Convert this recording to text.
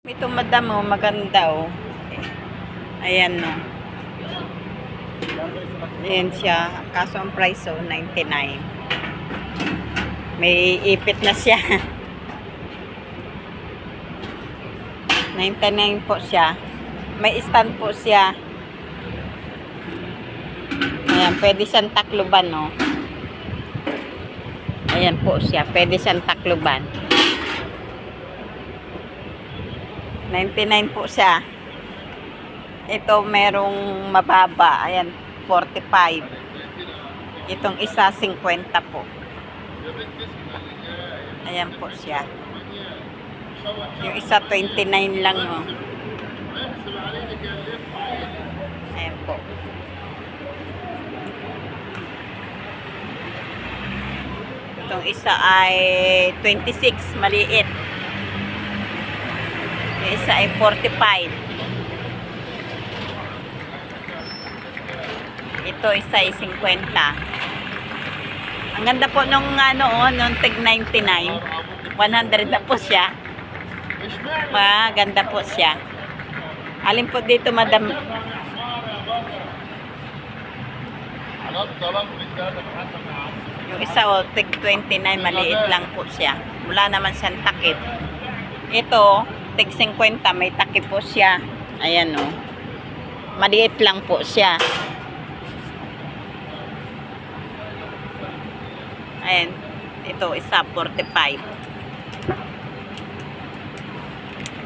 Ito madam oh, maganda oh. Ayan no. Ayan siya. Kaso ang price oh, 99. May ipit na siya. 99 po siya. May stand po siya. Ayan, pwede siyang takluban no. Ayan po siya. Pwede siyang takluban. 99 po siya. Ito merong mababa. Ayan, 45. Itong isa, 50 po. Ayan po siya. Yung isa, 29 lang. Oh. Ayan po. Itong isa ay 26, maliit. Yung isa ay 45. Ito isa ay 50. Ang ganda po nung nung tig 99. 100 na po siya. Maganda po siya. Alin po dito, madam? Yung isa tig 29, maliit lang po siya. Wala naman siyang takip. Ito, tig 50, may takip po siya. Ayan o. Maliit lang po siya. Ayan. Ito, isa, 45.